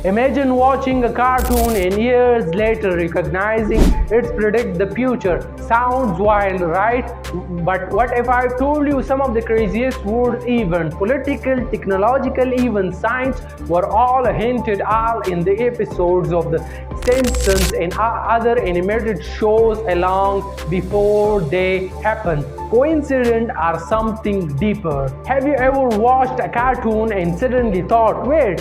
Imagine watching a cartoon and years later recognizing it's predict the future. Sounds wild, right? But what if I told you some of the craziest world events, political, technological, even science, were all hinted at in the episodes of the Simpsons and other animated shows along before they happen? Coincidence or something deeper? Have you ever watched a cartoon and suddenly thought, wait,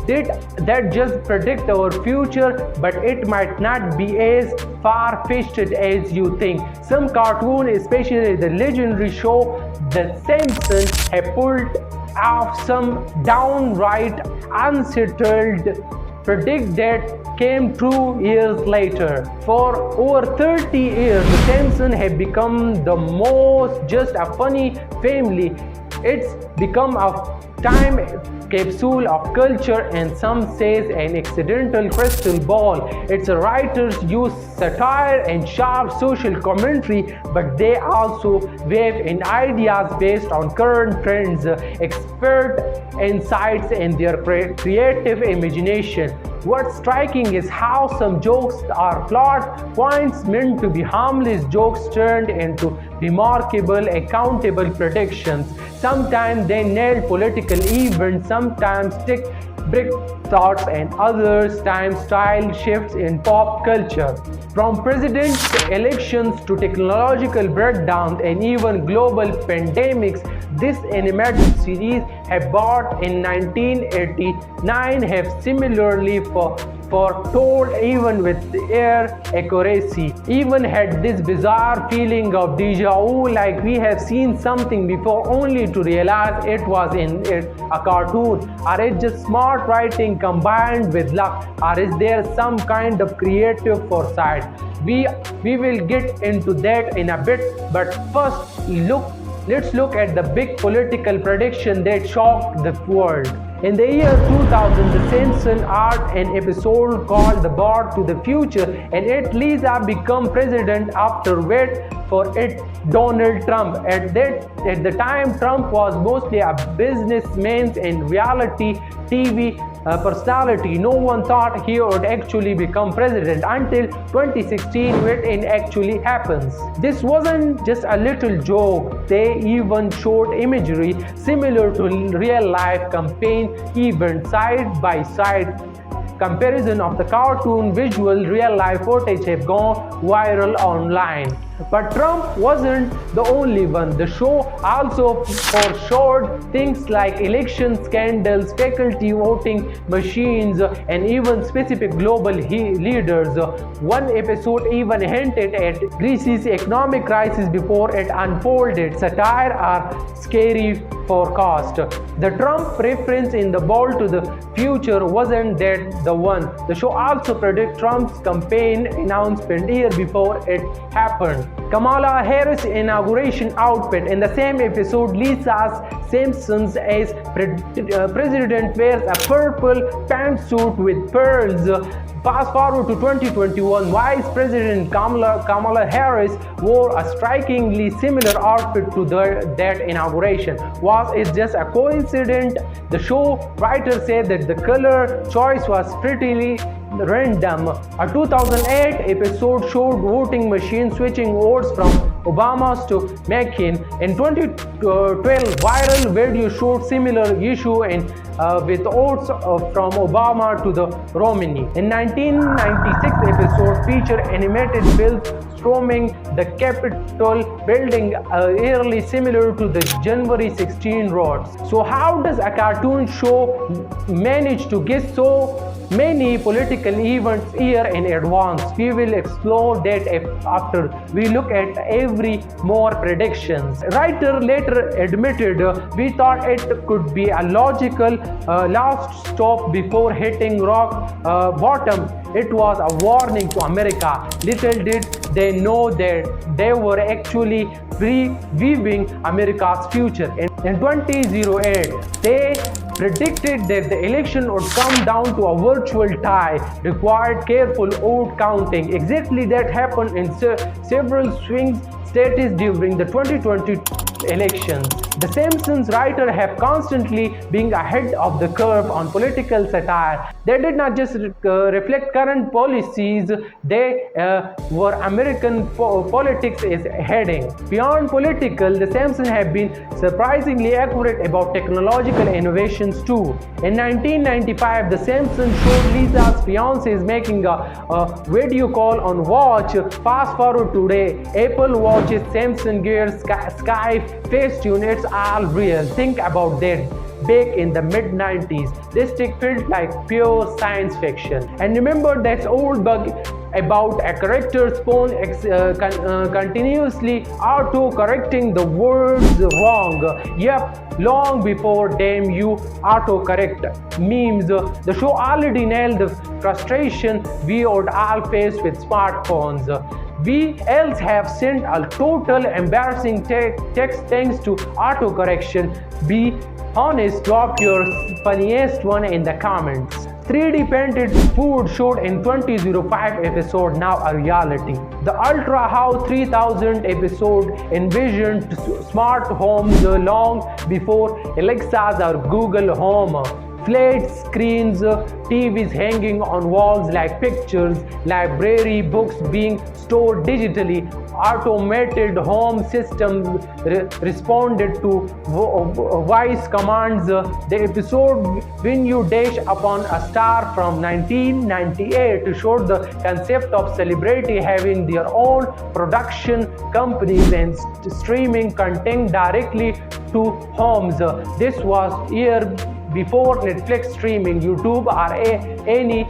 did that just predict our future? But it might not be as far-fetched as you think. Some cartoons, especially the legendary show The Simpsons, have pulled off some downright unsettled predict that came true years later. For over 30 years, The Simpsons have become the most just a funny family. It's become a time capsule of culture, and some says an accidental crystal ball. Its writers use satire and sharp social commentary, but they also weave in ideas based on current trends, expert insights, and their creative imagination. What's striking is how some jokes are plot points meant to be harmless jokes turned into remarkable, accountable predictions. Sometimes they nail political events, sometimes stick brick thoughts, and other times style shifts in pop culture. From presidential elections to technological breakdowns and even global pandemics, this animated series have bought in 1989 have similarly foretold even with their accuracy. Even had this bizarre feeling of deja vu, like we have seen something before only to realize it was in a cartoon. Or it's just smart writing combined with luck, or is there some kind of creative foresight? We will get into that in a bit, but first let's look at the big political prediction that shocked the world. In the year 2000, The Simpsons aired an episode called The Board to the Future, and it Lisa became president after wait for it Donald Trump. At the time, Trump was mostly a businessman and reality TV personality. No one thought he would actually become president until 2016 when it actually happens. This wasn't just a little joke. They even showed imagery similar to real life campaign events. Side by side comparison of the cartoon visual real life footage have gone viral online. But Trump wasn't the only one. The show also foreshadowed things like election scandals, faculty voting machines, and even specific global leaders. One episode even hinted at Greece's economic crisis before it unfolded. Satire are scary forecast. The Trump reference in The Ball to the Future wasn't that the one. The show also predicted Trump's campaign announcement year before it happened. Kamala Harris' inauguration outfit. In the same episode, Lisa Simpson's as president wears a purple pantsuit with pearls. Fast forward to 2021, Vice President Kamala Harris wore a strikingly similar outfit to that inauguration. Was it just a coincidence? The show writer said that the color choice was pretty random. A 2008 episode showed voting machines switching votes from Obama's to McCain. In 2012, viral video showed similar issue with votes from Obama to the Romney. In 1996 episode featured animated bills storming the Capitol building, eerily similar to the January 16 riots. So how does a cartoon show manage to guess so many political events year in advance? We will explore that after we look at every more predictions. Writer later admitted, we thought it could be a logical last stop before hitting rock bottom. It was a warning to America. Little did they know that they were actually previewing America's future. In 2008, they predicted that the election would come down to a virtual tie, required careful vote counting. Exactly that happened in several swing states during the 2020 elections. The Simpsons writers have constantly been ahead of the curve on political satire. They did not just reflect current policies, they were American politics is heading. Beyond political, the Simpsons have been surprisingly accurate about technological innovations too. In 1995, the Simpsons showed Lisa's fiance is making a video call on watch. Fast forward today, Apple watches, Simpson gears, Sky, Facetune, it's all real. Think about that. Back in the mid-90s, this tech felt like pure science fiction. And remember that old bug about a character's phone continuously auto-correcting the words wrong. Yep, long before damn you autocorrect memes, the show already nailed the frustration we would all face with smartphones. We else have sent a total embarrassing text thanks to autocorrection. Be honest, drop your funniest one in the comments. 3D printed food showed in 2005 episode now a reality. The Ultra How 3000 episode envisioned smart homes long before Alexa's or Google Home. Flat screens, TVs hanging on walls like pictures, library books being stored digitally, automated home systems responded to voice commands. The episode When You Dash Upon a Star from 1998 showed the concept of celebrity having their own production companies and streaming content directly to homes. This was year before Netflix streaming, YouTube, or any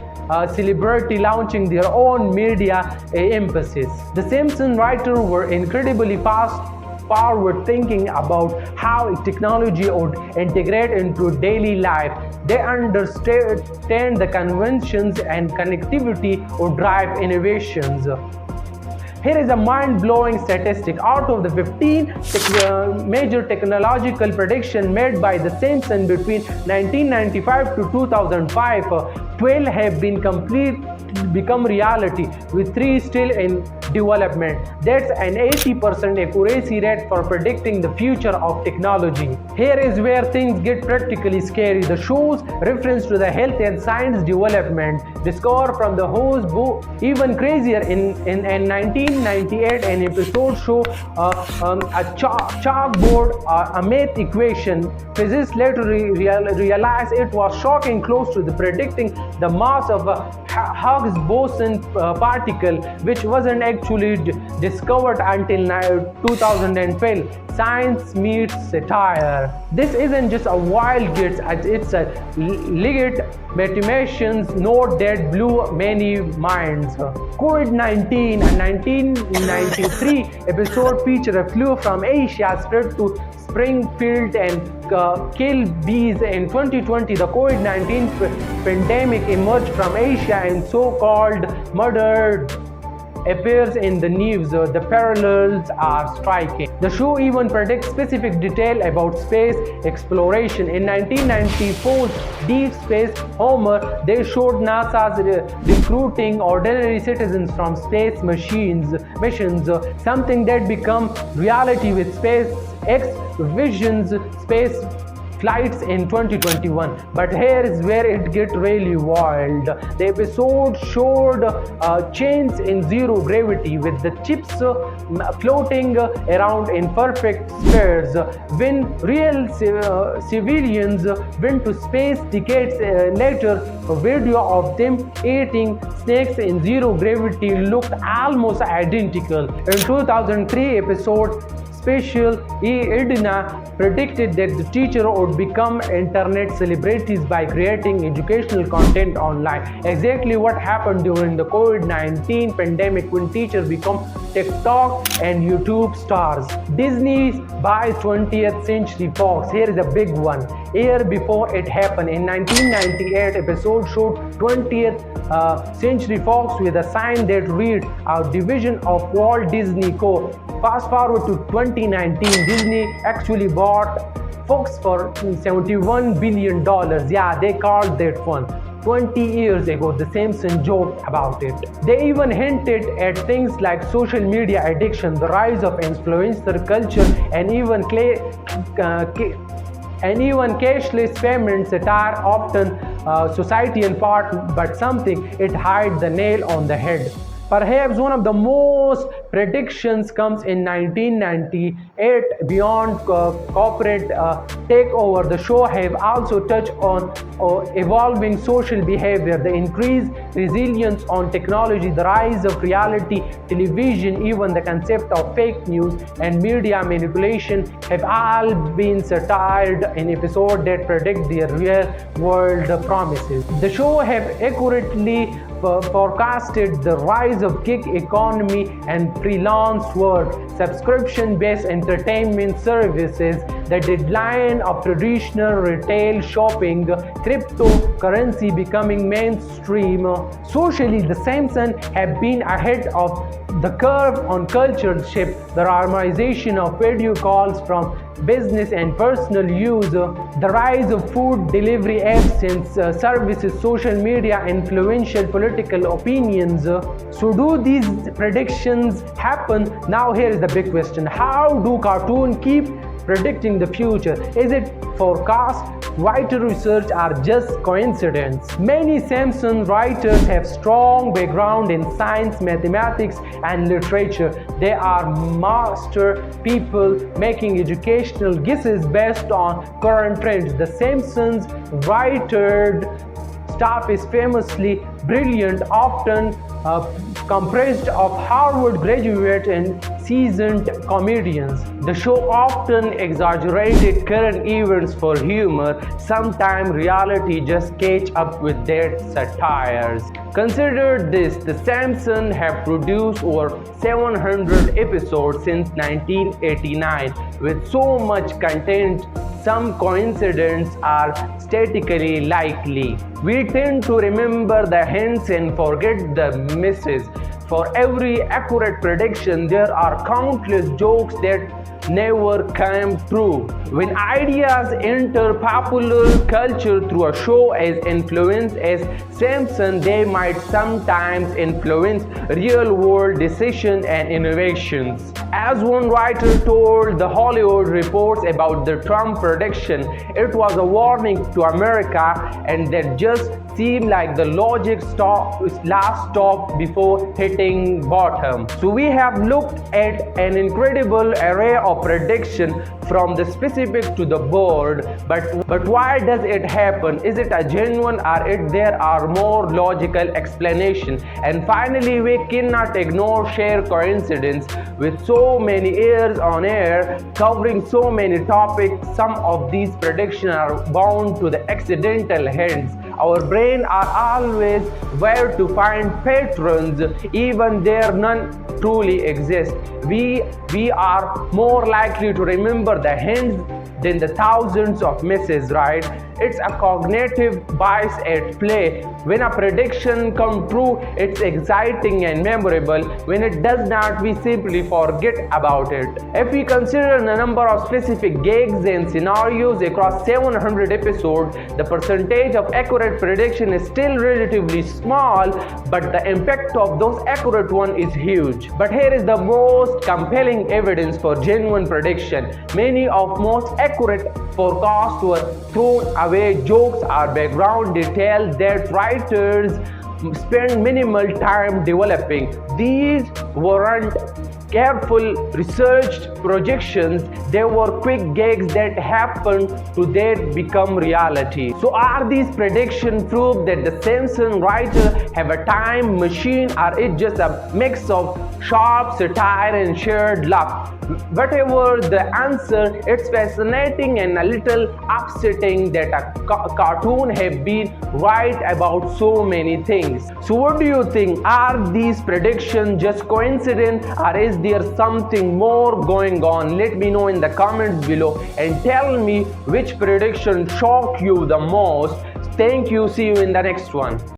celebrity launching their own media emphasis. The Simpsons writers were incredibly forward thinking about how technology would integrate into daily life. They understand the conventions and connectivity would drive innovations. Here is a mind-blowing statistic. Out of the 15 major technological predictions made by the Simpsons between 1995 to 2005, 12 have become reality, with 3 still in development. That's an 80% accuracy rate for predicting the future of technology. Here is where things get practically scary. The show's reference to the health and science development discovered from the host even crazier. In 1998, an episode showed a chalkboard, a math equation. Physicists later realized it was shocking close to the predicting the mass of a Higgs Boson particle, which wasn't actually discovered until 2012. Science meets satire. This isn't just a wild guess, it's a legit mathematician's note that blew many minds. COVID-19, a 1993 episode featured a flu from Asia spread to Springfield and kill bees. In 2020, the COVID-19 pandemic emerged from Asia and so-called murdered appears in the news. The parallels are striking. The show even predicts specific detail about space exploration. In 1994's Deep Space Homer, they showed NASA's recruiting ordinary citizens from space missions, something that become reality with SpaceX Vision's space flights in 2021. But here is where it gets really wild. The episode showed chains in zero gravity with the chips floating around in perfect spheres. When real civilians went to space decades later, a video of them eating snakes in zero gravity looked almost identical. In 2003 episode Special Edna predicted that the teacher would become internet celebrities by creating educational content online. Exactly what happened during the COVID-19 pandemic when teachers become TikTok and YouTube stars. Disney buys 20th Century Fox. Here is a big one. A year before it happened, in 1998, episode showed 20th Century Fox with a sign that read, "Our division of Walt Disney Co." Fast forward to 2019, Disney actually bought Fox for $71 billion. Yeah, they called that one. 20 years ago, The Simpsons joked about it. They even hinted at things like social media addiction, the rise of influencer culture, and even cashless payments satire often society in part, but something it hit the nail on the head. Perhaps one of the most predictions comes in 1998 beyond corporate takeover. The show have also touched on evolving social behavior, the increased resilience on technology, the rise of reality television, even the concept of fake news and media manipulation have all been satired in episodes that predict their real world promises. The show have accurately forecasted the rise of gig economy and freelance work, subscription-based entertainment services, the decline of traditional retail shopping, cryptocurrency becoming mainstream. Socially, the Simpsons have been ahead of the curve on cultural shift, the normalization of video calls from business and personal use, the rise of food delivery apps and services, social media, influential political opinions. So do these predictions happen? Now here is the big question. How do cartoons keep predicting the future? Is it forecast, writer research, or just coincidence? Many Simpsons writers have strong background in science, mathematics, and literature. They are master people making educational guesses based on current trends. The Simpsons writer staff is famously brilliant, often comprised of Harvard graduates and seasoned comedians. The show often exaggerated current events for humor. Sometimes reality just catch up with their satires. Consider this, The Simpsons have produced over 700 episodes since 1989. With so much content, some coincidences are statistically likely. We tend to remember the hints and forget the misses. For every accurate prediction, there are countless jokes that never came true. When ideas enter popular culture through a show as influence as Simpsons, they might sometimes influence real-world decisions and innovations. As one writer told The Hollywood Reports about the Trump prediction, it was a warning to America, and that just seemed like the last stop before hitting bottom. So we have looked at an incredible array of prediction from the specific to the board, but why does it happen? Is it a genuine, or there are more logical explanation? And finally, we cannot ignore sheer coincidence. With so many years on air covering so many topics, some of these predictions are bound to the accidental hints. Our brains are always where to find patterns, even there none truly exist. We are more likely to remember the hints than the thousands of misses, right? It's a cognitive bias at play. When a prediction comes true, it's exciting and memorable. When it does not, we simply forget about it. If we consider the number of specific gigs and scenarios across 700 episodes, the percentage of accurate prediction is still relatively small, but the impact of those accurate ones is huge. But here is the most compelling evidence for genuine prediction. Many of most accurate forecasts were thrown away jokes or background details that writers spend minimal time developing. These weren't careful researched projections, they were quick gags that happened to then become reality. So are these predictions proof that the Simpsons writers have a time machine, or is just a mix of sharp satire and shared laugh? Whatever the answer, it's fascinating and a little upsetting that a cartoon have been right about so many things. So what do you think? Are these predictions just coincidence, or is there something more going on? Let me know in the comments below and tell me which prediction shocked you the most. Thank you. See you in the next one.